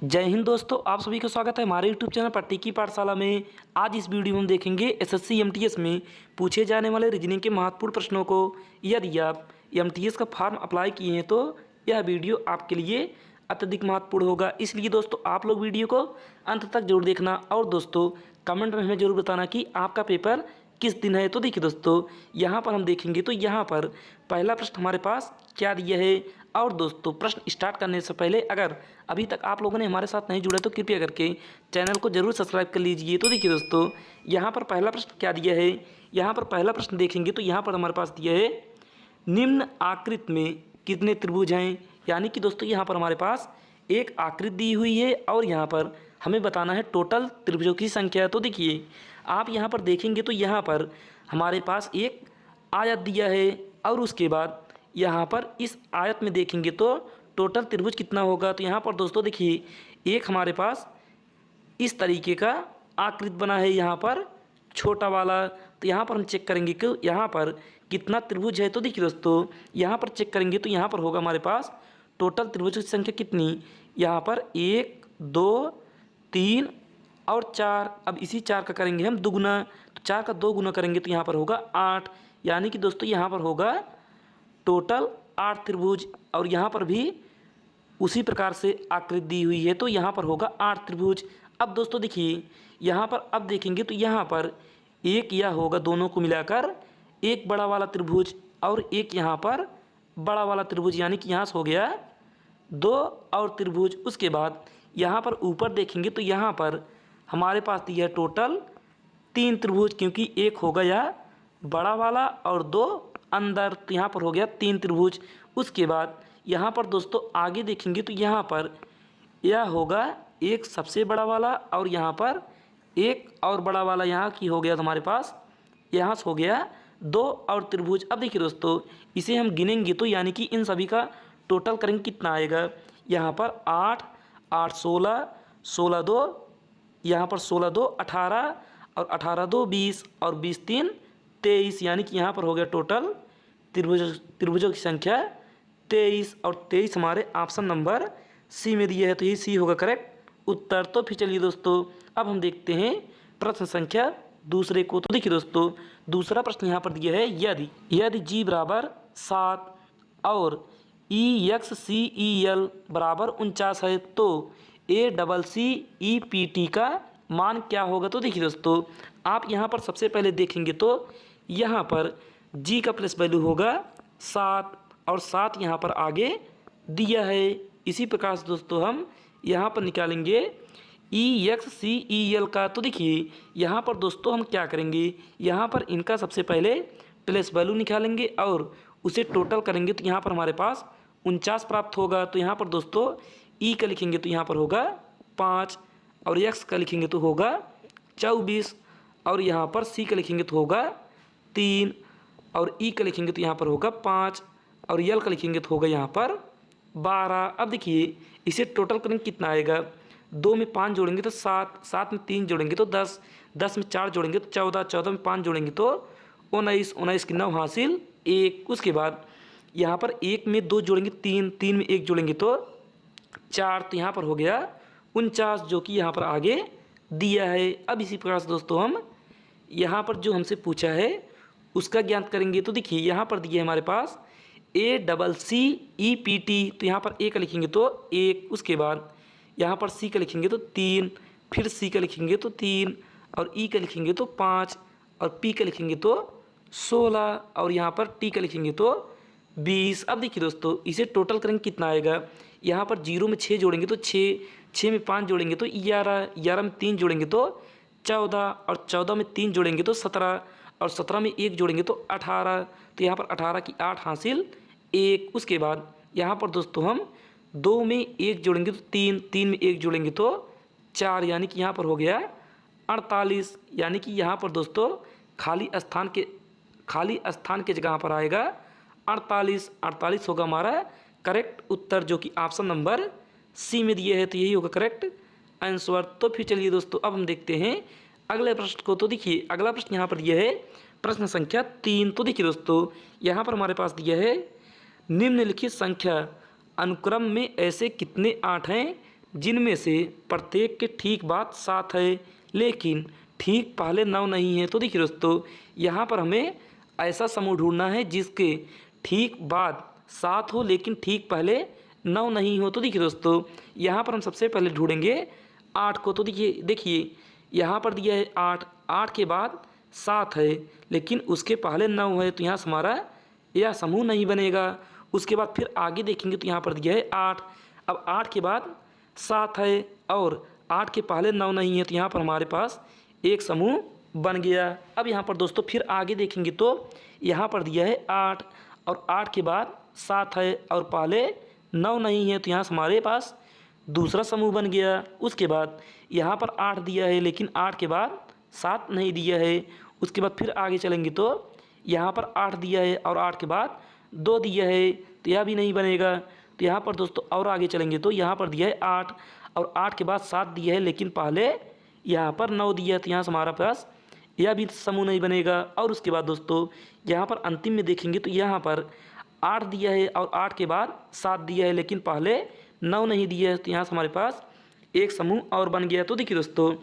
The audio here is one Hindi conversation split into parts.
जय हिंद दोस्तों, आप सभी का स्वागत है हमारे यूट्यूब चैनल पट्टी की पाठशाला में। आज इस वीडियो में हम देखेंगे एसएससी एमटीएस में पूछे जाने वाले रीजनिंग के महत्वपूर्ण प्रश्नों को। यदि आप एमटीएस का फॉर्म अप्लाई किए हैं तो यह वीडियो आपके लिए अत्यधिक महत्वपूर्ण होगा। इसलिए दोस्तों आप लोग वीडियो को अंत तक जरूर देखना और दोस्तों कमेंट में हमें जरूर बताना कि आपका पेपर किस दिन है। तो देखिए दोस्तों, यहाँ पर हम देखेंगे तो यहाँ पर पहला प्रश्न हमारे पास क्या दिया है। और दोस्तों प्रश्न स्टार्ट करने से पहले अगर अभी तक आप लोगों ने हमारे साथ नहीं जुड़े तो कृपया करके चैनल को जरूर सब्सक्राइब कर लीजिए। तो देखिए दोस्तों, यहाँ पर पहला प्रश्न क्या दिया है। यहाँ पर पहला प्रश्न देखेंगे तो यहाँ पर हमारे पास दिया है निम्न आकृति में कितने त्रिभुज हैं। यानी कि दोस्तों यहाँ पर हमारे पास एक आकृति दी हुई है और यहाँ पर हमें बताना है टोटल त्रिभुजों की संख्या। तो देखिए आप यहाँ पर देखेंगे तो यहाँ पर हमारे पास एक आयत दिया है और उसके बाद यहाँ पर इस आयत में देखेंगे तो टोटल त्रिभुज कितना होगा। तो यहाँ पर दोस्तों देखिए एक हमारे पास इस तरीके का आकृति बना है यहाँ पर छोटा वाला। तो यहाँ पर हम चेक करेंगे कि यहाँ पर कितना त्रिभुज है। तो देखिए दोस्तों यहाँ पर चेक करेंगे तो यहाँ पर होगा हमारे पास टोटल त्रिभुज की संख्या कितनी। यहाँ पर 1 2 3 और 4। अब इसी 4 का करेंगे हम दुगुना, तो 4 का 2 गुना करेंगे तो यहाँ पर होगा 8। यानी कि दोस्तों यहाँ पर होगा टोटल 8 त्रिभुज। और यहाँ पर भी उसी प्रकार से आकृति दी हुई है तो यहाँ पर होगा 8 त्रिभुज। अब दोस्तों देखिए यहाँ पर अब देखेंगे तो यहाँ पर एक यह होगा दोनों को मिलाकर एक बड़ा वाला त्रिभुज और एक यहाँ पर बड़ा वाला त्रिभुज। यानी कि यहाँ से हो गया 2 और त्रिभुज। उसके बाद यहाँ पर ऊपर देखेंगे तो यहाँ पर हमारे पास दिया है टोटल 3 त्रिभुज, क्योंकि एक हो गया बड़ा वाला और 2 अंदर। तो यहाँ पर हो गया 3 त्रिभुज। उसके बाद यहाँ पर दोस्तों आगे देखेंगे तो यहाँ पर यह होगा एक सबसे बड़ा वाला और यहाँ पर एक और बड़ा वाला। यहाँ की हो गया तो हमारे पास यहाँ से हो गया 2 और त्रिभुज। अब देखिए दोस्तों इसे हम गिनेंगे तो यानी कि इन सभी का टोटल करेंगे कितना आएगा। यहाँ पर 8 8 16 16 2, यहाँ पर 16 2 18 और 18 2 20 और 20 3 23। यानी कि यहाँ पर हो गया टोटल त्रिभुजों की संख्या 23 और 23 हमारे ऑप्शन नंबर सी में दिए है। तो ये सी होगा करेक्ट उत्तर। तो फिर चलिए दोस्तों अब हम देखते हैं प्रश्न संख्या दूसरे को। तो देखिए दोस्तों दूसरा प्रश्न यहाँ पर दिया है यदि g बराबर 7 और EXCEL बराबर 49 है तो ACCEPT का मान क्या होगा। तो देखिए दोस्तों आप यहाँ पर सबसे पहले देखेंगे तो यहाँ पर g का प्लेस वैल्यू होगा 7 और 7 यहाँ पर आगे दिया है। इसी प्रकार से दोस्तों हम यहाँ पर निकालेंगे EXCEL का। तो देखिए यहाँ पर दोस्तों हम क्या करेंगे, यहाँ पर इनका सबसे पहले प्लेस वैल्यू निकालेंगे और उसे टोटल करेंगे तो यहाँ पर हमारे पास 49 प्राप्त होगा। तो यहाँ पर दोस्तों E का लिखेंगे तो यहाँ पर होगा 5 और X का लिखेंगे तो होगा 24 और यहाँ पर C का लिखेंगे तो होगा 3 और E का लिखेंगे तो यहाँ पर होगा 5 और L का लिखेंगे तो होगा यहाँ पर 12। अब देखिए इसे टोटल करेंगे कितना आएगा। 2 में 5 जोड़ेंगे तो 7, 7 में 3 जोड़ेंगे तो 10, 10 में 4 जोड़ेंगे तो 14, 14 में 5 जोड़ेंगे तो 19, 19 की 9 हासिल 1। उसके बाद यहाँ पर 1 में 2 जोड़ेंगे 3, 3 में 1 जोड़ेंगे तो 4। तो यहाँ पर हो गया 49 जो कि यहाँ पर आगे दिया है। अब इसी प्रकार से दोस्तों हम यहाँ पर जो हमसे पूछा है उसका ज्ञान करेंगे। तो देखिए यहाँ पर दिया है हमारे पास ACCEPT। तो यहाँ पर A का लिखेंगे तो 1, उसके बाद यहाँ पर C का लिखेंगे तो 3, फिर C का लिखेंगे तो 3 और E का लिखेंगे तो 5 और P का लिखेंगे तो 16 और यहाँ पर T का लिखेंगे तो 20। अब देखिए दोस्तों इसे टोटल करेंगे कितना आएगा। यहाँ पर 0 में 6 जोड़ेंगे तो 6, 6 में 5 जोड़ेंगे तो 11, 11 में 3 जोड़ेंगे तो 14 और 14 में 3 जोड़ेंगे तो 17 और 17 में 1 जोड़ेंगे तो 18। तो यहाँ पर 18 की 8 हासिल 1। उसके बाद यहाँ पर दोस्तों हम 2 में 1 जोड़ेंगे तो 3, 3 में 1 जोड़ेंगे तो 4। यानी कि यहाँ पर हो गया 48। यानी कि यहाँ पर दोस्तों खाली स्थान के जगह पर आएगा 48। 48 होगा हमारा करेक्ट उत्तर जो कि ऑप्शन नंबर सी में दिए है। तो यही होगा करेक्ट आंसर। तो फिर चलिए दोस्तों अब हम देखते हैं अगले प्रश्न को। तो देखिए अगला प्रश्न यहाँ पर दिया है प्रश्न संख्या 3। तो देखिए दोस्तों यहाँ पर हमारे पास दिया है निम्नलिखित संख्या अनुक्रम में ऐसे कितने 8 हैं जिनमें से प्रत्येक के ठीक बाद 7 है लेकिन ठीक पहले 9 नहीं है। तो देखिए दोस्तों, यहाँ पर हमें ऐसा समूह ढूंढना है जिसके ठीक बाद 7 हो लेकिन ठीक पहले 9 नहीं हो। तो देखिए दोस्तों, यहाँ पर हम सबसे पहले ढूंढेंगे 8 को। तो देखिए यहाँ पर दिया है 8, 8 के बाद 7 है लेकिन उसके पहले 9 है, तो यहाँ से हमारा यह समूह नहीं बनेगा। उसके बाद फिर आगे देखेंगे तो यहाँ पर दिया है 8, अब 8 के बाद 7 है और 8 के पहले 9 नहीं है, तो यहाँ पर हमारे पास एक समूह बन गया। अब यहाँ पर दोस्तों फिर आगे देखेंगे तो यहाँ पर दिया है 8 और 8 के बाद 7 है और पहले 9 नहीं है, तो यहाँ से हमारे पास दूसरा समूह बन गया। उसके बाद यहाँ पर 8 दिया है लेकिन 8 के बाद 7 नहीं दिया है। उसके बाद फिर आगे चलेंगे तो यहाँ पर 8 दिया है और 8 के बाद 2 दिया है, तो यह भी नहीं बनेगा। तो यहाँ पर दोस्तों और आगे चलेंगे तो यहाँ पर दिया है 8 और 8 के बाद 7 दिया है लेकिन पहले यहाँ पर 9 दिया है, तो यहाँ से हमारा पास यह भी समूह नहीं बनेगा। और उसके बाद दोस्तों यहाँ पर अंतिम में देखेंगे तो यहाँ पर 8 दिया है और 8 के बाद 7 दिया है लेकिन पहले 9 नहीं दिया है, तो यहाँ से हमारे पास एक समूह और बन गया। तो देखिए दोस्तों,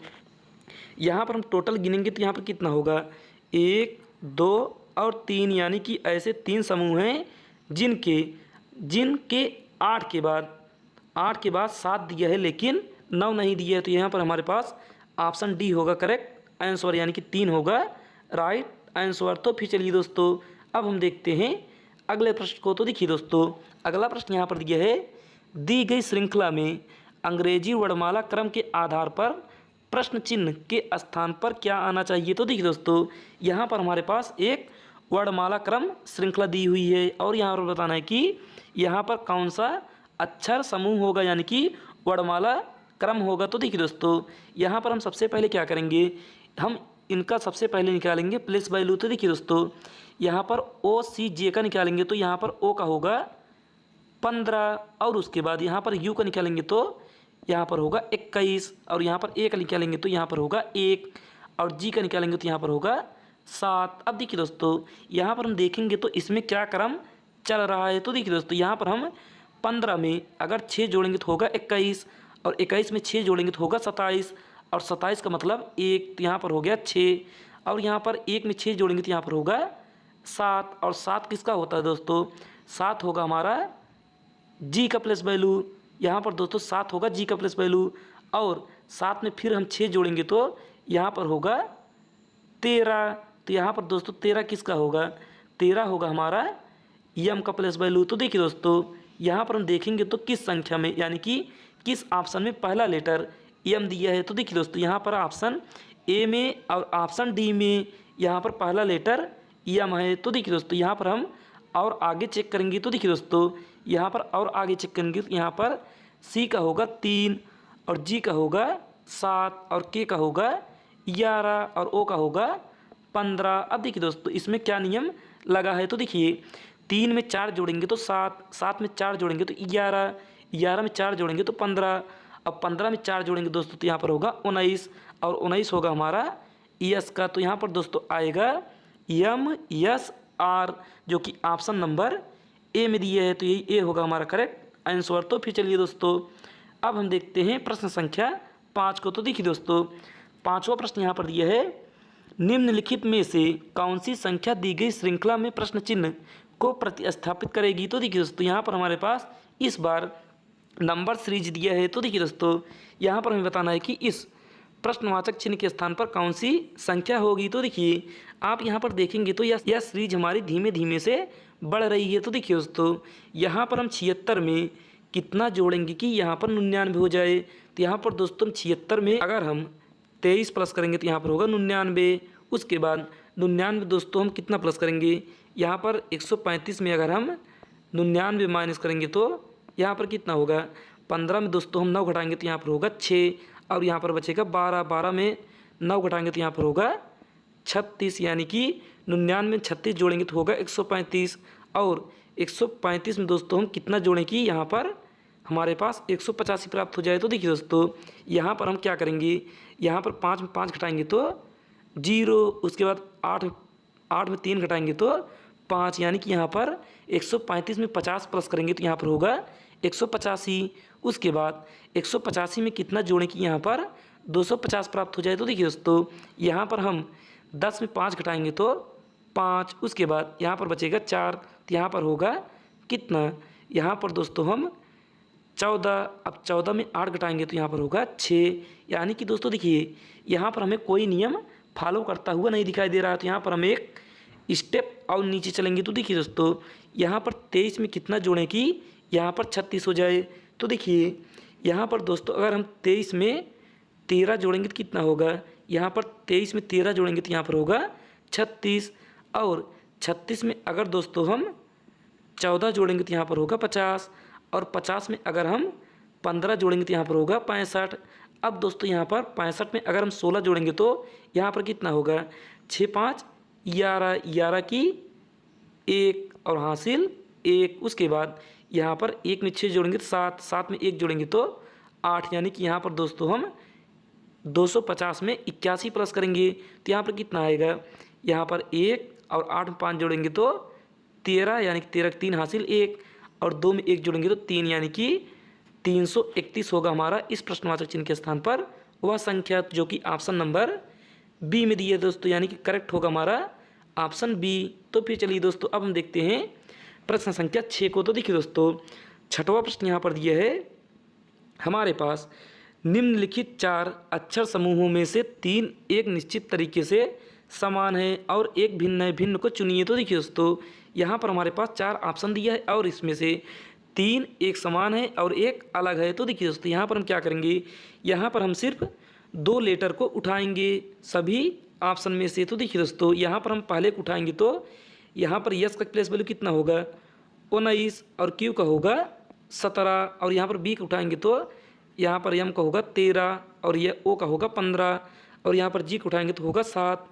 यहाँ पर हम टोटल गिनेंगे तो यहाँ पर कितना होगा, 1 2 और 3, यानी कि ऐसे 3 समूह हैं जिनके 8 के बाद 7 दिया है लेकिन 9 नहीं दिया है। तो यहाँ पर हमारे पास ऑप्शन डी होगा करेक्ट आंसर, यानी कि 3 होगा राइट आंसर। तो फिर चलिए दोस्तों अब हम देखते हैं अगले प्रश्न को। तो देखिए दोस्तों, अगला प्रश्न यहाँ पर दिया है, दी गई श्रृंखला में अंग्रेजी वर्णमाला क्रम के आधार पर प्रश्न चिन्ह के स्थान पर क्या आना चाहिए। तो देखिए दोस्तों, यहाँ पर हमारे पास एक वर्णमाला क्रम श्रृंखला दी हुई है और यहाँ पर बताना है कि यहाँ पर कौन सा अक्षर समूह होगा, यानी कि वर्णमाला क्रम होगा। तो देखिए दोस्तों, यहाँ पर हम सबसे पहले क्या करेंगे, हम इनका सबसे पहले निकालेंगे प्लेस वैल्यू। तो देखिए दोस्तों, यहाँ पर ओ सी जे का निकालेंगे तो यहाँ पर ओ का होगा 15 और उसके बाद यहाँ पर यू का निकालेंगे तो यहाँ पर होगा 21 और यहाँ पर ए का निकालेंगे तो यहाँ पर होगा 1 और जी का निकालेंगे तो यहाँ पर होगा 7। अब देखिए दोस्तों, यहाँ पर हम देखेंगे तो इसमें क्या क्रम चल रहा है। तो देखिए दोस्तों, यहाँ पर हम 15 में अगर 6 जोड़ेंगे तो होगा 21 और 21 में 6 जोड़ेंगे तो होगा 27 और 27 का मतलब 1, तो यहाँ पर हो गया 6 और यहाँ पर 1 में 6 जोड़ेंगे तो यहाँ पर होगा 7 और 7 किसका होता है दोस्तों, 7 होगा हमारा जी का प्लस वैल्यू। यहाँ पर दोस्तों 7 होगा जी का प्लस वैल्यू और 7 में फिर हम 6 जोड़ेंगे तो यहाँ पर होगा 13, तो यहाँ पर दोस्तों 13 किसका होगा, 13 होगा हमारा यम का प्लस वैल्यू। तो देखिए दोस्तों, यहाँ पर हम देखेंगे तो किस संख्या में, यानी कि किस ऑप्शन में पहला लेटर यम दिया है। तो देखिए दोस्तों, यहाँ पर ऑप्शन ए में और ऑप्शन डी में यहाँ पर पहला लेटर यम है। तो देखिए दोस्तों, यहाँ पर हम और आगे चेक करेंगे तो देखिए दोस्तों, यहाँ पर और आगे चेक करेंगे तो यहाँ पर सी का होगा 3 और जी का होगा 7 और के का होगा 11 और ओ का होगा 15। अब देखिए दोस्तों, इसमें क्या नियम लगा है। तो देखिए 3 में 4 जोड़ेंगे तो 7, 7 में 4 जोड़ेंगे तो 11, 11 में 4 जोड़ेंगे तो 15, अब 15 में 4 जोड़ेंगे दोस्तों तो यहाँ पर होगा 19 और 19 होगा हमारा यस का। तो यहाँ पर दोस्तों आएगा यम यस आर, जो कि ऑप्शन नंबर ए में दिया है, तो यही ए होगा हमारा करेक्ट आंसर। तो फिर चलिए दोस्तों अब हम देखते हैं प्रश्न संख्या 5 को। तो देखिए दोस्तों, 5वां प्रश्न यहाँ पर दिया है, निम्नलिखित में से कौन सी संख्या दी गई श्रृंखला में प्रश्न चिन्ह को प्रतिस्थापित करेगी। तो देखिए दोस्तों, यहाँ पर हमारे पास इस बार नंबर सीरीज दिया है। तो देखिए दोस्तों, यहाँ पर हमें बताना है कि इस प्रश्नवाचक चिन्ह के स्थान पर कौन सी संख्या होगी। तो देखिए आप यहाँ पर देखेंगे तो यह सीरीज हमारी धीमे धीमे से बढ़ रही है। तो देखिए दोस्तों, यहाँ पर हम 76 में कितना जोड़ेंगे कि यहाँ पर 99 हो जाए। तो यहाँ पर दोस्तों 76 में अगर हम 23 प्लस करेंगे तो यहाँ पर होगा 99। उसके बाद 99 दोस्तों हम कितना प्लस करेंगे, यहाँ पर 135 में अगर हम 99 माइनस करेंगे तो यहाँ पर कितना होगा, 15 में दोस्तों हम 9 घटाएंगे तो यहाँ पर होगा 6 और यहाँ पर बचेगा 12, 12 में 9 घटाएंगे तो यहाँ पर होगा 36, यानी कि 99 में 36 जोड़ेंगे तो होगा 135 और 135 में दोस्तों हम कितना जोड़ें कि यहाँ पर हमारे पास 185 प्राप्त हो जाए। तो देखिए दोस्तों, यहाँ पर हम क्या करेंगे, यहाँ पर 5 में 5 घटाएंगे तो 0, उसके बाद 8 में 3 घटाएंगे तो 5, यानी कि यहाँ पर 135 में 50 प्लस करेंगे तो यहाँ पर होगा 185। उसके बाद 185 में कितना जोड़ें कि यहाँ पर 250 प्राप्त हो जाए। तो देखिए दोस्तों यहाँ पर हम 10 में 5 घटाएंगे तो 5, उसके बाद यहाँ पर बचेगा 4, तो यहाँ पर होगा कितना, यहाँ पर दोस्तों हम 14, अब 14 में 8 घटाएंगे तो यहाँ पर होगा 6। यानी कि दोस्तों देखिए यहाँ पर हमें कोई नियम फॉलो करता हुआ नहीं दिखाई दे रहा है, तो यहाँ पर हम एक स्टेप और नीचे चलेंगे। तो देखिए दोस्तों यहाँ पर 23 में कितना जोड़ें कि यहाँ पर 36 हो जाए। तो देखिए यहाँ पर दोस्तों अगर हम 23 में 13 जोड़ेंगे तो कितना होगा, यहाँ पर 23 में 13 जोड़ेंगे तो यहाँ पर होगा 36, और 36 में अगर दोस्तों हम 14 जोड़ेंगे तो यहाँ पर होगा 50, और 50 में अगर हम 15 जोड़ेंगे तो यहाँ पर होगा 65। अब दोस्तों यहाँ पर 65 में अगर हम 16 जोड़ेंगे तो यहाँ पर कितना होगा, 6 5 11, 11 की 1 और हासिल 1। उसके बाद यहाँ पर 1 में 6 जोड़ेंगे तो 7, 7 में 1 जोड़ेंगे तो 8। यानी कि यहाँ पर दोस्तों हम 250 में 81 प्लस करेंगे तो यहाँ पर कितना आएगा, यहाँ पर 1 और 8 में 5 जोड़ेंगे तो 13, यानी कि 13 3 हासिल 1, और 2 में 1 जोड़ेंगे तो 3, यानी कि 331 होगा हमारा इस प्रश्नवाचक चिन्ह के स्थान पर वह संख्या, जो कि ऑप्शन नंबर बी में दी है दोस्तों। यानी कि करेक्ट होगा हमारा ऑप्शन बी। तो फिर चलिए दोस्तों अब हम देखते हैं प्रश्न संख्या 6 को। तो देखिए दोस्तों छठवां प्रश्न यहाँ पर दिया है हमारे पास, निम्नलिखित 4 अक्षर समूहों में से 3 एक निश्चित तरीके से समान है और एक भिन्न है, भिन्न को चुनिए। तो देखिए दोस्तों यहाँ पर हमारे पास 4 ऑप्शन दिया है और इसमें से 3 एक समान है और एक अलग है। तो देखिए दोस्तों यहाँ पर हम क्या करेंगे, यहाँ पर हम सिर्फ 2 लेटर को उठाएंगे सभी ऑप्शन में से। तो देखिए दोस्तों यहाँ पर हम पहले को उठाएंगे तो यहाँ पर यस का प्लेस वैल्यू कितना होगा 19, और क्यू का होगा 17, और यहाँ पर बी का उठाएंगे तो यहाँ पर एम का होगा 13, और यह ओ का होगा 15, और यहाँ पर जी का उठाएंगे तो होगा 7,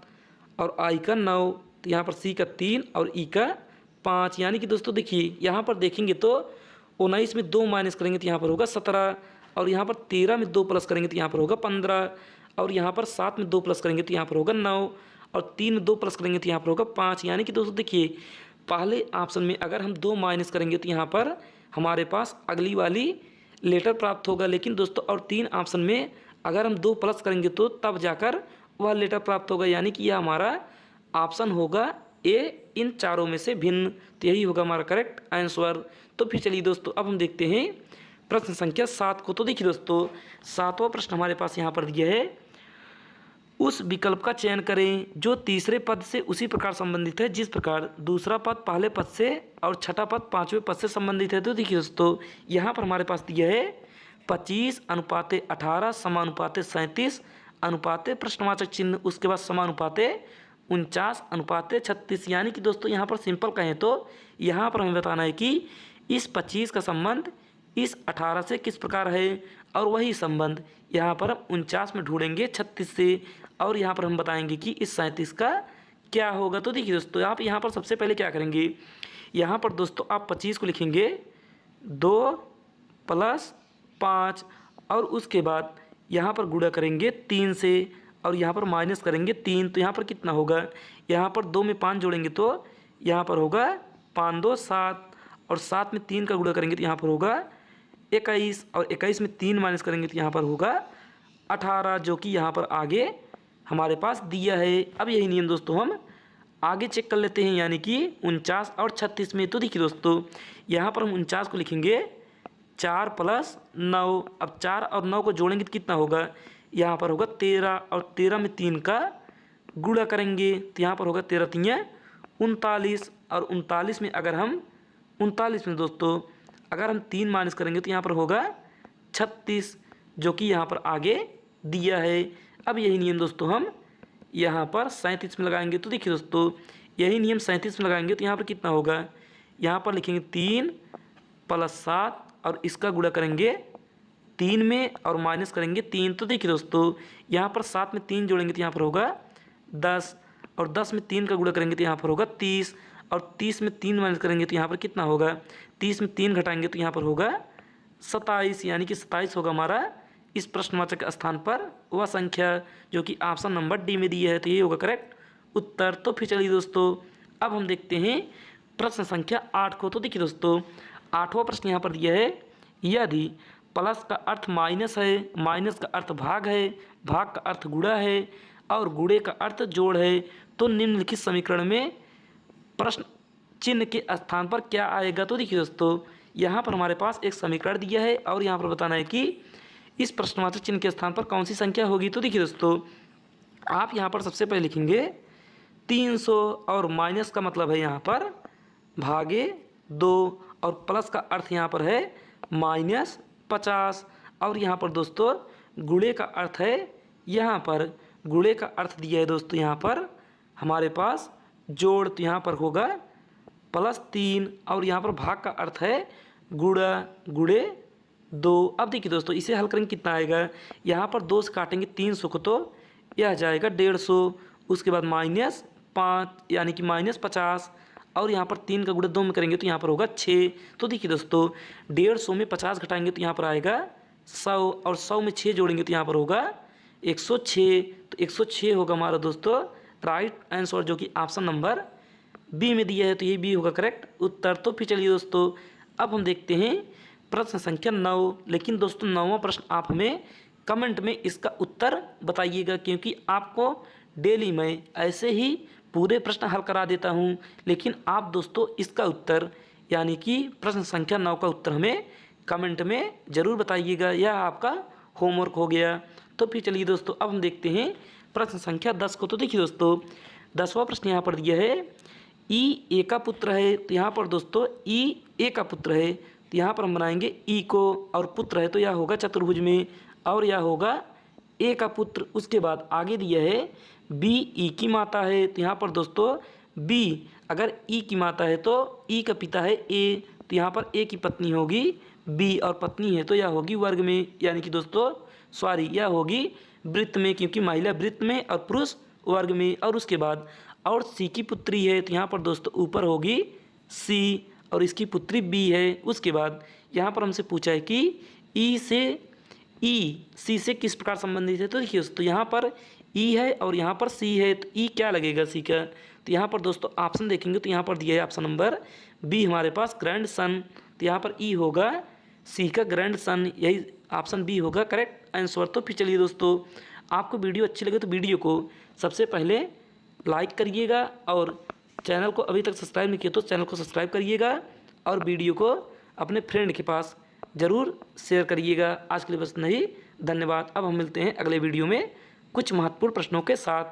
और आई का 9, तो यहाँ पर सी का 3 और ई का 5। यानी कि दोस्तों देखिए यहाँ पर देखेंगे तो 19 में 2 माइनस करेंगे तो यहाँ पर होगा 17, और यहाँ पर 13 में 2 प्लस करेंगे तो यहाँ पर होगा 15, और यहाँ पर 7 में 2 प्लस करेंगे तो यहाँ पर होगा 9, और 3 में 2 प्लस करेंगे तो यहाँ पर होगा 5। यानी कि दोस्तों देखिए पहले ऑप्शन में अगर हम 2 माइनस करेंगे तो यहाँ पर हमारे पास अगली वाली लेटर प्राप्त होगा, लेकिन दोस्तों और 3 ऑप्शन में अगर हम 2 प्लस करेंगे तो तब जाकर वह लेटर प्राप्त होगा। यानी कि यह हमारा ऑप्शन होगा ए, इन चारों में से भिन्न। तो यही होगा हमारा करेक्ट आंसर। तो फिर चलिए दोस्तों अब हम देखते हैं प्रश्न संख्या 7 को। तो देखिए दोस्तों 7वां प्रश्न हमारे पास यहाँ पर दिया है, उस विकल्प का चयन करें जो तीसरे पद से उसी प्रकार संबंधित है जिस प्रकार दूसरा पद पहले पद से और छठा पद 5वें पद से संबंधित है। तो देखिए दोस्तों यहाँ पर हमारे पास दिया है 25 अनुपाते 18 समानुपाते 37 अनुपाते प्रश्नवाचक चिन्ह, उसके बाद समानुपाते 49 अनुपाते 36। यानी कि दोस्तों यहाँ पर सिंपल कहें तो यहाँ पर हमें बताना है कि इस 25 का संबंध इस 18 से किस प्रकार है, और वही संबंध यहाँ पर हम 49 में ढूंढेंगे 36 से, और यहाँ पर हम बताएंगे कि इस 37 का क्या होगा। तो देखिए दोस्तों आप यहाँ पर सबसे पहले क्या करेंगे, यहाँ पर दोस्तों आप 25 को लिखेंगे 2 + 5, और उसके बाद यहाँ पर गुणा करेंगे 3 से, और यहाँ पर माइनस करेंगे 3। तो यहाँ पर कितना होगा, यहाँ पर 2 में 5 जोड़ेंगे तो यहाँ पर होगा 5 2 7, और 7 में 3 का गुणा करेंगे तो यहाँ पर होगा 21, और 21 में 3 माइनस करेंगे तो यहाँ पर होगा 18, जो कि यहाँ पर आगे हमारे पास दिया है। अब यही नियम दोस्तों हम आगे चेक कर लेते हैं, यानी कि 49 और 36 में। तो देखिए दोस्तों यहाँ पर हम 49 को लिखेंगे 4 + 9, अब 4 और 9 को जोड़ेंगे तो कितना होगा, यहाँ पर होगा 13, और 13 में 3 का गुणा करेंगे तो यहाँ पर होगा 13 3 39, और 39 में अगर हम 39 में दोस्तों अगर हम 3 माइनस करेंगे तो यहाँ पर होगा 36, जो कि यहाँ पर आगे दिया है। अब यही नियम दोस्तों हम यहाँ पर 37 में लगाएंगे। तो देखिए दोस्तों यही नियम 37 में लगाएंगे तो यहाँ पर कितना होगा, यहाँ पर लिखेंगे 3 + 7, और इसका गुणा करेंगे 3 में और माइनस करेंगे 3। तो देखिए दोस्तों यहाँ पर 7 में 3 जोड़ेंगे तो यहाँ पर होगा 10, और 10 में 3 का गुणा करेंगे तो यहाँ पर होगा 30, और 30 में 3 माइनस करेंगे तो यहाँ पर कितना होगा, 30 में 3 घटाएंगे तो यहाँ पर होगा 27। यानी कि 27 होगा हमारा इस प्रश्नवाचक स्थान पर वह संख्या, जो कि ऑप्शन नंबर डी में दी है। तो ये होगा करेक्ट उत्तर। तो फिर चलिए दोस्तों अब हम देखते हैं प्रश्न संख्या 8 को। तो देखिए दोस्तों 8वां प्रश्न यहाँ पर दिया है, यदि प्लस का अर्थ माइनस है, माइनस का अर्थ भाग है, भाग का अर्थ गुणा है और गुणे का अर्थ जोड़ है। तो निम्नलिखित समीकरण में प्रश्न चिन्ह के स्थान पर क्या आएगा? तो देखिए दोस्तों, यहाँ पर हमारे पास एक समीकरण दिया है और यहाँ पर बताना है कि इस प्रश्नवाचक चिन्ह के स्थान पर कौन सी संख्या होगी। तो देखिए दोस्तों, आप यहाँ पर सबसे पहले लिखेंगे 300 और माइनस का मतलब है यहाँ पर भागे 2 और प्लस का अर्थ यहाँ पर है -50 और यहाँ पर दोस्तों गुणे का अर्थ है, यहाँ पर गुणे का अर्थ दिया है दोस्तों यहाँ पर हमारे पास जोड़, तो यहाँ पर होगा +3 और यहाँ पर भाग का अर्थ है गुणा गुणे 2। अब देखिए दोस्तों, इसे हल करेंगे कितना आएगा, यहाँ पर 2 से काटेंगे 300 को तो यह जाएगा 150, उसके बाद -5 यानी कि -50 और यहाँ पर 3 का गुणा 2 में करेंगे तो यहाँ पर होगा 6। तो देखिए दोस्तों, 150 में 50 घटाएंगे तो यहाँ पर आएगा 100 और 100 में 6 जोड़ेंगे तो यहाँ पर होगा 106। तो 106 होगा हमारा दोस्तों राइट आंसर, जो कि ऑप्शन नंबर बी में दिया है, तो ये बी होगा करेक्ट उत्तर। तो फिर चलिए दोस्तों, अब हम देखते हैं प्रश्न संख्या 9। लेकिन दोस्तों 9वां प्रश्न आप हमें कमेंट में इसका उत्तर बताइएगा, क्योंकि आपको डेली मैं ऐसे ही पूरे प्रश्न हल करा देता हूं, लेकिन आप दोस्तों इसका उत्तर यानी कि प्रश्न संख्या 9 का उत्तर हमें कमेंट में ज़रूर बताइएगा, यह आपका होमवर्क हो गया। तो फिर चलिए दोस्तों, अब हम देखते हैं प्रश्न संख्या 10 को। तो देखिए दोस्तों, 10वां प्रश्न यहाँ पर दिया है ई ए का पुत्र है, तो यहाँ पर दोस्तों ई ए का पुत्र है, तो यहाँ पर हम बनाएंगे ई को और पुत्र है तो यह होगा चतुर्भुज में और यह होगा ए का पुत्र। उसके बाद आगे दिया है बी ई की माता है, तो यहाँ पर दोस्तों बी अगर ई की माता है तो ई का पिता है ए, तो यहाँ पर ए की पत्नी होगी बी और पत्नी है तो यह होगी वर्ग में, यानी कि दोस्तों सॉरी यह होगी वृत्त में, क्योंकि महिला वृत्त में और पुरुष वर्ग में। और उसके बाद और सी की पुत्री है, तो यहाँ पर दोस्तों ऊपर होगी सी और इसकी पुत्री बी है। उसके बाद यहाँ पर हमसे पूछा है कि ई से ई सी से किस प्रकार संबंधित है। तो देखिए दोस्तों, यहाँ पर ई है और यहाँ पर सी है, तो ई क्या लगेगा सी का, तो यहाँ पर दोस्तों ऑप्शन देखेंगे तो यहाँ पर दिया है ऑप्शन नंबर बी हमारे पास ग्रैंड सन, तो यहाँ पर ई होगा सी का ग्रैंड सन, यही ऑप्शन बी होगा करेक्ट आंसर। तो फिर चलिए दोस्तों, आपको वीडियो अच्छी लगे तो वीडियो को सबसे पहले लाइक करिएगा और चैनल को अभी तक सब्सक्राइब नहीं किया तो चैनल को सब्सक्राइब करिएगा और वीडियो को अपने फ्रेंड के पास ज़रूर शेयर करिएगा। आज के लिए बस नहीं, धन्यवाद। अब हम मिलते हैं अगले वीडियो में कुछ महत्वपूर्ण प्रश्नों के साथ।